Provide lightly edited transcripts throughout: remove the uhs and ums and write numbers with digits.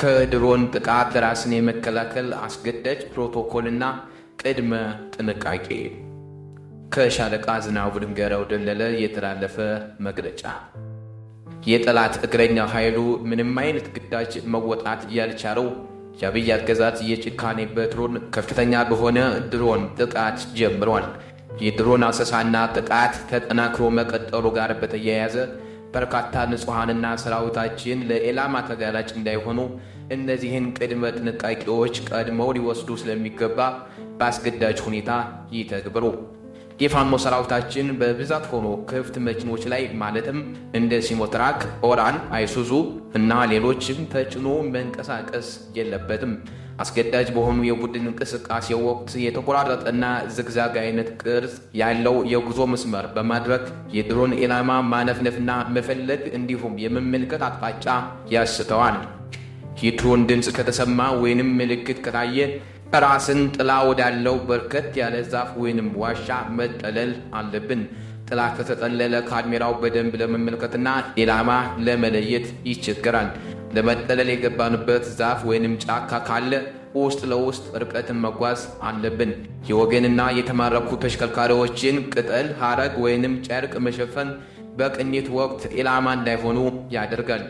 ከድሮን ጥቃት ራስን የመከላከል አስገዳጅ ፕሮቶኮልና ቅድመ ጥንቃቄ ከሻለቃ ዝናቡ ድንገረው ደለለ የተላለፈ መግለጫ። የጠላት እግረኛ ኃይሉ ምንም አይነት ግዳጅ መወጣት ያልቻለው የአብይ አገዛዝ የጭካኔ በትሩን ከፍተኛ በሆነ ድሮን ጥቃት ጀምሯል። የድሮን አሰሳና ጥቃት ተጠናክሮ መቀጠሉ ጋር በተያያዘ በርካታ ንጹሃንና ሰራዊታችን ለኢላማ ተጋላጭ እንዳይሆኑ እነዚህን ቅድመ ጥንቃቄዎች ቀድመው ሊወስዱ ስለሚገባ በአስገዳጅ ሁኔታ ይተግበሩ። የፋኖ ሰራዊታችን በብዛት ሆኖ ክፍት መኪኖች ላይ ማለትም እንደ ሲኖትራክ፣ ኦራል፣ አይሱዙ እና ሌሎችም ተጭኖ መንቀሳቀስ የለበትም። አስገዳጅ በሆኑ የቡድን እንቅስቃሴ ወቅት የተቆራረጠና ዝግዛግ አይነት ቅርጽ ያለው የጉዞ መስመር በማድረግ የድሮን ኢላማ ማነፍነፍና መፈለግ እንዲሁም የመመልከት አቅጣጫ ያስተዋል። የድሮን ድምፅ ከተሰማ ወይንም ምልክት ከታየ ራስን ጥላ ወዳለው በርከት ያለ ዛፍ ወይንም ዋሻ መጠለል አለብን። ጥላ ከተጠለለ ካሜራው በደንብ ለመመልከትና ኢላማ ለመለየት ይቸገራል። ለመጠለል የገባንበት ዛፍ ወይንም ጫካ ካለ ውስጥ ለውስጥ ርቀትን መጓዝ አለብን። የወገንና የተማረኩ ተሽከርካሪዎችን ቅጠል፣ ሐረግ ወይንም ጨርቅ መሸፈን በቅኝት ወቅት ኢላማ እንዳይሆኑ ያደርጋል።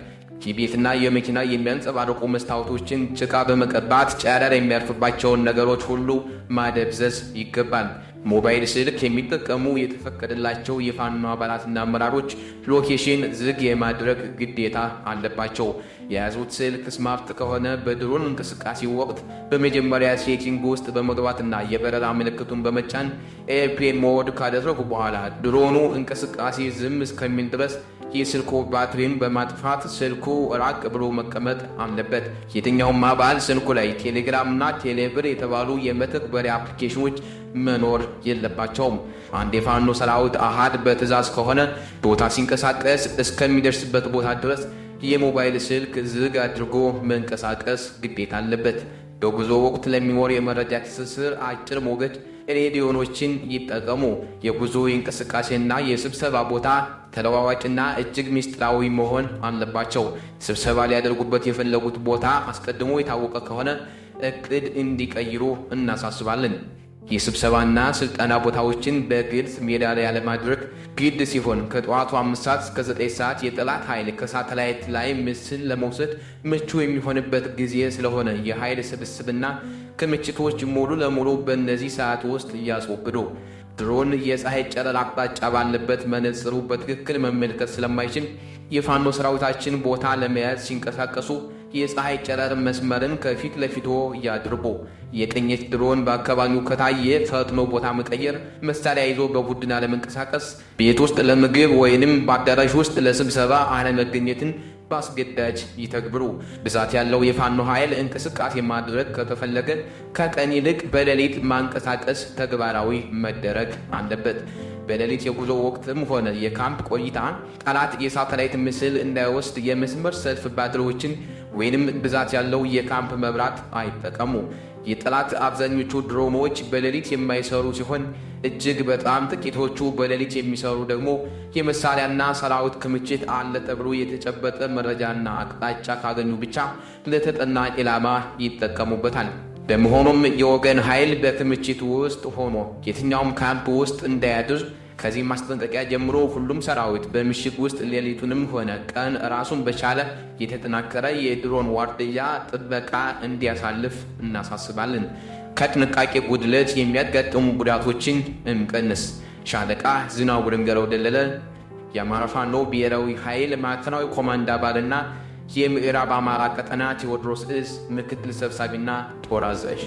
የቤትና የመኪና የሚያንጸባርቁ መስታወቶችን ጭቃ በመቀባት ጨረር የሚያርፍባቸውን ነገሮች ሁሉ ማደብዘዝ ይገባል። ሞባይል ስልክ የሚጠቀሙ የተፈቀደላቸው የፋኖ አባላትና አመራሮች ሎኬሽን ዝግ የማድረግ ግዴታ አለባቸው። የያዙት ስልክ ስማርት ከሆነ በድሮን እንቅስቃሴ ወቅት በመጀመሪያ ሴቲንግ ውስጥ በመግባትና የበረራ ምልክቱን በመጫን ኤርፕሌን ሞድ ካደረጉ በኋላ ድሮኑ እንቅስቃሴ ዝም እስከሚል ድረስ የስልኩ ባትሪን በማጥፋት ስልኩ ራቅ ብሎ መቀመጥ አለበት። የትኛውም አባል ስልኩ ላይ ቴሌግራም እና ቴሌብር የተባሉ የመተግበሪያ አፕሊኬሽኖች መኖር የለባቸውም። አንድ የፋኖ ሰራዊት አሃድ በትእዛዝ ከሆነ ቦታ ሲንቀሳቀስ እስከሚደርስበት ቦታ ድረስ የሞባይል ስልክ ዝግ አድርጎ መንቀሳቀስ ግዴታ አለበት። በጉዞ ወቅት ለሚኖር የመረጃ ትስስር አጭር ሞገድ ሬዲዮኖችን ይጠቀሙ። የጉዞ እንቅስቃሴና የስብሰባ ቦታ ተለዋዋጭና እጅግ ሚስጥራዊ መሆን አለባቸው። ስብሰባ ሊያደርጉበት የፈለጉት ቦታ አስቀድሞ የታወቀ ከሆነ እቅድ እንዲቀይሩ እናሳስባለን። የስብሰባና ስልጠና ቦታዎችን በግልጽ ሜዳ ላይ ያለማድረግ ግድ ሲሆን ከጠዋቱ 5 ሰዓት እስከ 9 ሰዓት የጠላት ኃይል ከሳተላይት ላይ ምስል ለመውሰድ ምቹ የሚሆንበት ጊዜ ስለሆነ የኃይል ስብስብና ክምችቶች ሙሉ ለሙሉ በእነዚህ ሰዓት ውስጥ እያስወግዱ። ድሮን የፀሐይ ጨረር አቅጣጫ ባለበት መነጽሩ በትክክል መመልከት ስለማይችል የፋኖ ሰራዊታችን ቦታ ለመያዝ ሲንቀሳቀሱ የፀሐይ ጨረር መስመርን ከፊት ለፊቶ ያድርጉ። የቅኝት ድሮን በአካባቢው ከታየ ፈጥኖ ቦታ መቀየር፣ መሳሪያ ይዞ በቡድን አለመንቀሳቀስ፣ ቤት ውስጥ ለምግብ ወይንም በአዳራሽ ውስጥ ለስብሰባ አለመገኘትን በአስገዳጅ ይተግብሩ። ብዛት ያለው የፋኖ ኃይል እንቅስቃሴ ማድረግ ከተፈለገ ከቀን ይልቅ በሌሊት ማንቀሳቀስ ተግባራዊ መደረግ አለበት። በሌሊት የጉዞ ወቅትም ሆነ የካምፕ ቆይታ ጠላት የሳተላይት ምስል እንዳይወስድ የመስመር ሰልፍ ባትሪዎችን ወይንም ብዛት ያለው የካምፕ መብራት አይጠቀሙ። የጠላት አብዛኞቹ ድሮኖች በሌሊት የማይሰሩ ሲሆን እጅግ በጣም ጥቂቶቹ በሌሊት የሚሰሩ ደግሞ የመሳሪያና ሰራዊት ክምችት አለ ተብሎ የተጨበጠ መረጃና አቅጣጫ ካገኙ ብቻ ለተጠና ኢላማ ይጠቀሙበታል። በመሆኑም የወገን ኃይል በክምችት ውስጥ ሆኖ የትኛውም ካምፕ ውስጥ እንዳያድር ከዚህ ማስጠንቀቂያ ጀምሮ ሁሉም ሰራዊት በምሽግ ውስጥ ሌሊቱንም ሆነ ቀን ራሱን በቻለ የተጠናከረ የድሮን ዋርድያ ጥበቃ እንዲያሳልፍ እናሳስባለን። ከጥንቃቄ ጉድለት የሚያጋጥሙ ጉዳቶችን እንቀንስ። ሻለቃ ዝናቡ ድንገረው ደለለ፣ የአማራ ፋኖ ብሔራዊ ኃይል ማዕከላዊ ኮማንድ አባልና የምዕራብ አማራ ቀጠና ቴዎድሮስ ዕዝ ምክትል ሰብሳቢና ጦር አዛዥ።